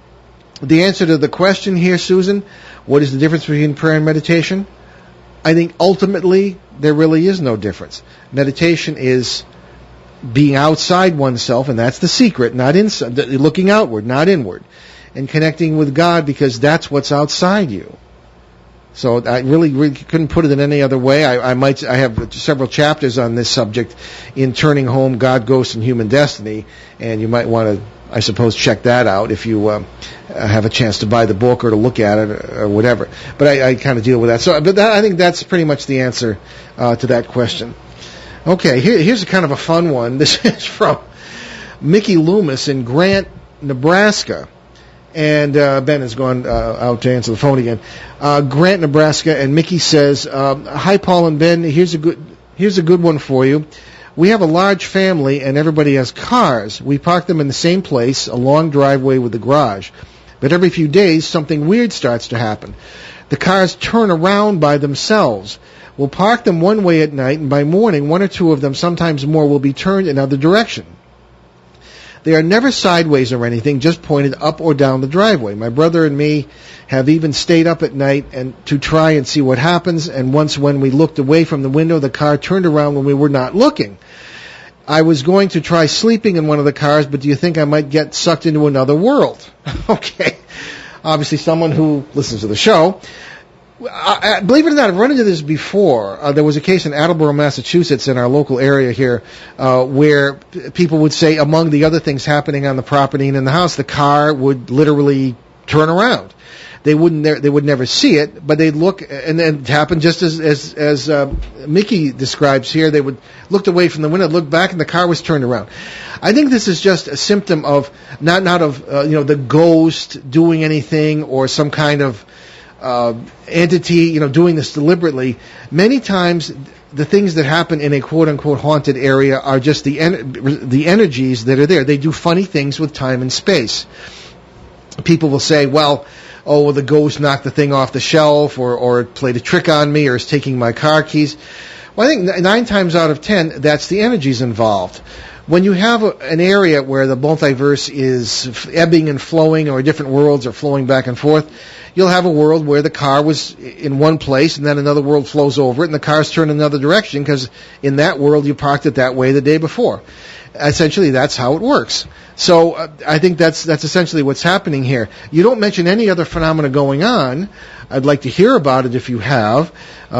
the answer to the question here, Susan, what is the difference between prayer and meditation? I think ultimately there really is no difference. Meditation is being outside oneself, and that's the secret, not inside, looking outward, not inward, and connecting with God, because that's what's outside you. So I really couldn't put it in any other way. I have several chapters on this subject in Turning Home, God, Ghosts, and Human Destiny, and you might want to, I suppose, check that out if you have a chance to buy the book or to look at it or whatever. But I kind of deal with that. I think that's pretty much the answer to that question. Okay, here's a kind of a fun one. This is from Mickey Loomis in Grant, Nebraska. And Ben has gone out to answer the phone again. Grant, Nebraska, and Mickey says, "Hi, Paul and Ben. Here's a good one for you. We have a large family, and everybody has cars. We park them in the same place, a long driveway with a garage. But every few days, something weird starts to happen. The cars turn around by themselves. We'll park them one way at night, and by morning, one or two of them, sometimes more, will be turned another direction. They are never sideways or anything, just pointed up or down the driveway. My brother and me have even stayed up at night and to try and see what happens, and once when we looked away from the window, the car turned around when we were not looking. I was going to try sleeping in one of the cars, but do you think I might get sucked into another world?" Okay. Obviously someone who listens to the show. Believe it or not, I've run into this before. There was a case in Attleboro, Massachusetts, in our local area here, where people would say, among the other things happening on the property and in the house, the car would literally turn around. they would never see it, but they'd look, and then it happened just as Mickey describes here. They would looked away from the window, looked back, and the car was turned around. I think this is just a symptom of not of the ghost doing anything or some kind of entity doing this deliberately. Many times, the things that happen in a quote-unquote haunted area are just the energies that are there. They do funny things with time and space. People will say, well, the ghost knocked the thing off the shelf or played a trick on me or is taking my car keys. Well, I think 9 times out of 10, that's the energies involved. When you have an area where the multiverse is ebbing and flowing, or different worlds are flowing back and forth, you'll have a world where the car was in one place and then another world flows over it and the car's turned another direction because in that world you parked it that way the day before. Essentially, that's how it works. So I think that's essentially what's happening here. You don't mention any other phenomena going on. I'd like to hear about it if you have,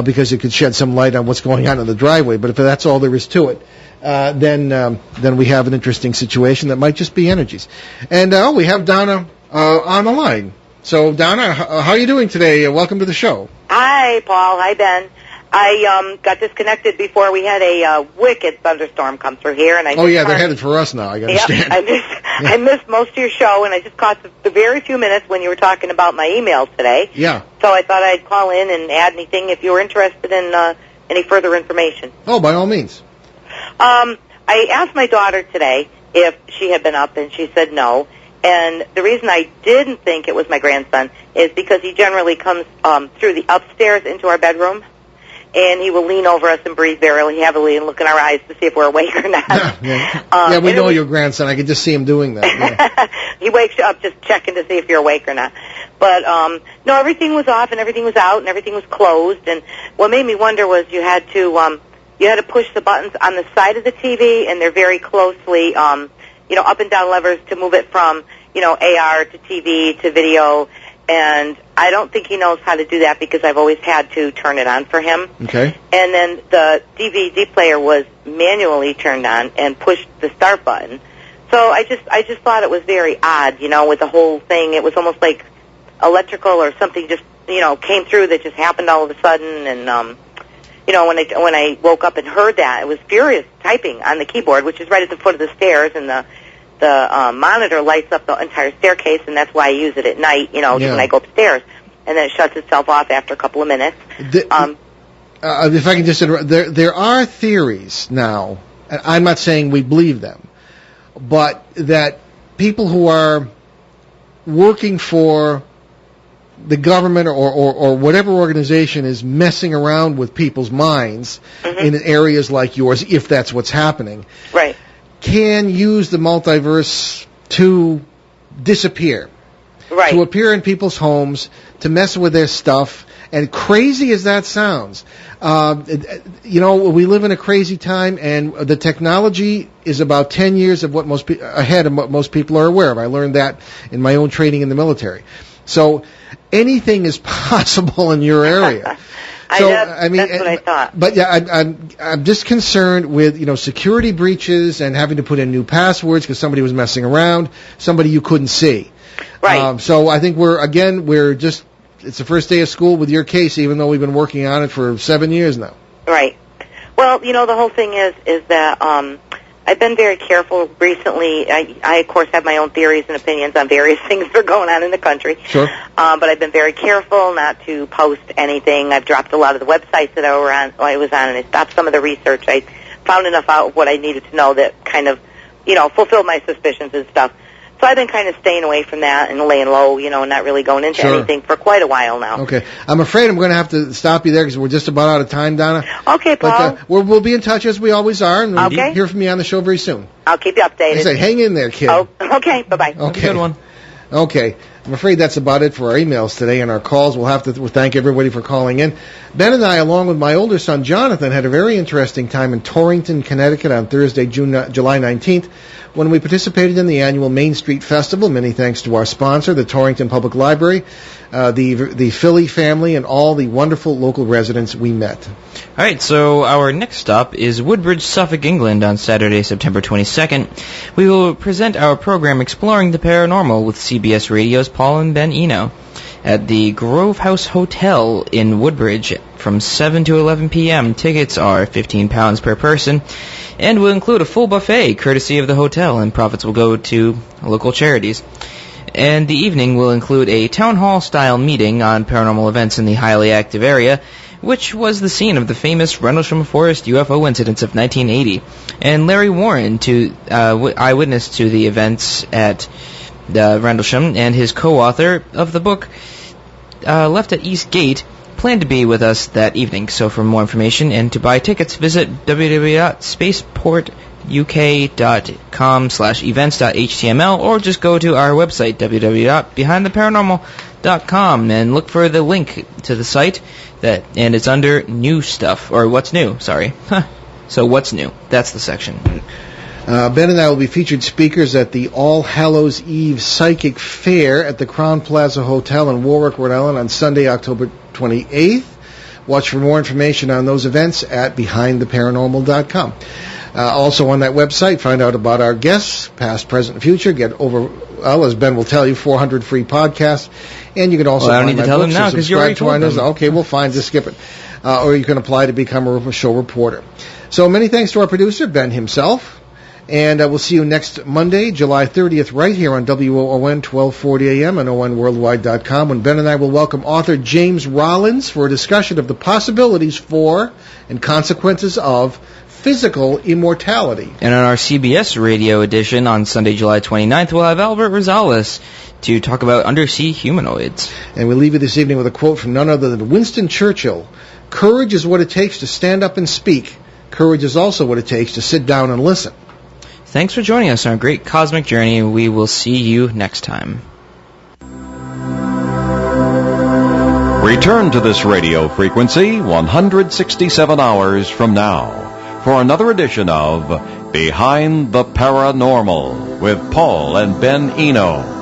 because it could shed some light on what's going on in the driveway. But if that's all there is to it, then we have an interesting situation that might just be energies. And we have Donna on the line. So, Donna, how are you doing today? Welcome to the show. Hi, Paul. Hi, Ben. I got disconnected before we had a wicked thunderstorm come through here, and they're headed for us now. I understand. Yep, I missed most of your show, and I just caught the very few minutes when you were talking about my email today. Yeah. So I thought I'd call in and add anything if you were interested in any further information. Oh, by all means. I asked my daughter today if she had been up, and she said no. And the reason I didn't think it was my grandson is because he generally comes through the upstairs into our bedroom, and he will lean over us and breathe very heavily and look in our eyes to see if we're awake or not. We know your grandson. I can just see him doing that. Yeah. He wakes you up just checking to see if you're awake or not. But, no, everything was off and everything was out and everything was closed. And what made me wonder was you had to push the buttons on the side of the TV, and they're very closely, up and down levers to move it from, AR to TV to video. And I don't think he knows how to do that because I've always had to turn it on for him. Okay. And then the DVD player was manually turned on and pushed the start button. So I just thought it was very odd, with the whole thing. It was almost like electrical or something just, came through that just happened all of a sudden. And, when I woke up and heard that, it was furious typing on the keyboard, which is right at the foot of the stairs, and the monitor lights up the entire staircase, and that's why I use it at night, when I go upstairs. And then it shuts itself off after a couple of minutes. If I can just interrupt, there are theories now, and I'm not saying we believe them, but that people who are working for the government or whatever organization is messing around with people's minds in areas like yours, if that's what's happening. Right. Can use the multiverse to disappear, right? To appear in people's homes, to mess with their stuff. And crazy as that sounds, we live in a crazy time, and the technology is about 10 years of ahead of what most people are aware of. I learned that in my own training in the military. So anything is possible in your area. That's what I thought. But yeah, I'm just concerned with security breaches and having to put in new passwords because somebody was messing around, somebody you couldn't see. Right. So I think it's the first day of school with your case, even though we've been working on it for 7 years now. Right. Well, the whole thing is that I've been very careful recently. I of course, have my own theories and opinions on various things that are going on in the country. Sure. But I've been very careful not to post anything. I've dropped a lot of the websites that I was on, and I stopped some of the research. I found enough out of what I needed to know that kind of, fulfilled my suspicions and stuff. So I've been kind of staying away from that and laying low, and not really going into anything for quite a while now. Okay. I'm afraid I'm going to have to stop you there because we're just about out of time, Donna. Okay, Paul. But we'll be in touch as we always are, and we'll hear from you on the show very soon. I'll keep you updated. I say, hang in there, kid. Oh, okay. Bye-bye. Okay. Good one. Okay. I'm afraid that's about it for our emails today and our calls. We'll thank everybody for calling in. Ben and I, along with my older son, Jonathan, had a very interesting time in Torrington, Connecticut on Thursday, July 19th, when we participated in the annual Main Street Festival. Many thanks to our sponsor, the Torrington Public Library, the Philly family, and all the wonderful local residents we met. All right, so our next stop is Woodbridge, Suffolk, England on Saturday, September 22nd. We will present our program Exploring the Paranormal with CBS Radio's Paul and Ben Eno. at the Grove House Hotel in Woodbridge from 7 to 11 p.m. Tickets are £15 per person and will include a full buffet courtesy of the hotel, and profits will go to local charities. And the evening will include a town hall-style meeting on paranormal events in the highly active area, which was the scene of the famous Rendlesham Forest UFO incidents of 1980. And Larry Warren, eyewitness to the events at Rendlesham, and his co-author of the book, Left at East Gate, plan to be with us that evening. So for more information and to buy tickets, visit www.spaceportuk.com/events.html or just go to our website, www.behindtheparanormal.com, and look for the link to the site, and it's under new stuff, or what's new, sorry. So what's new? That's the section. Ben and I will be featured speakers at the All Hallows Eve Psychic Fair at the Crown Plaza Hotel in Warwick, Rhode Island on Sunday, October 28th. Watch for more information on those events at behindtheparanormal.com. Also on that website, find out about our guests, past, present, and future. Get over, as Ben will tell you, 400 free podcasts. And you can also I don't need to tell them now because you already told them. Okay, well, fine, just skip it. Or you can apply to become a show reporter. So many thanks to our producer, Ben himself. And we'll see you next Monday, July 30th, right here on WOON 1240 AM and ONWorldwide.com, when Ben and I will welcome author James Rollins for a discussion of the possibilities for and consequences of physical immortality. And on our CBS Radio edition on Sunday, July 29th, we'll have Albert Rosales to talk about undersea humanoids. And we leave you this evening with a quote from none other than Winston Churchill. Courage is what it takes to stand up and speak. Courage is also what it takes to sit down and listen. Thanks for joining us on our great cosmic journey. We will see you next time. Return to this radio frequency 167 hours from now for another edition of Behind the Paranormal with Paul and Ben Eno.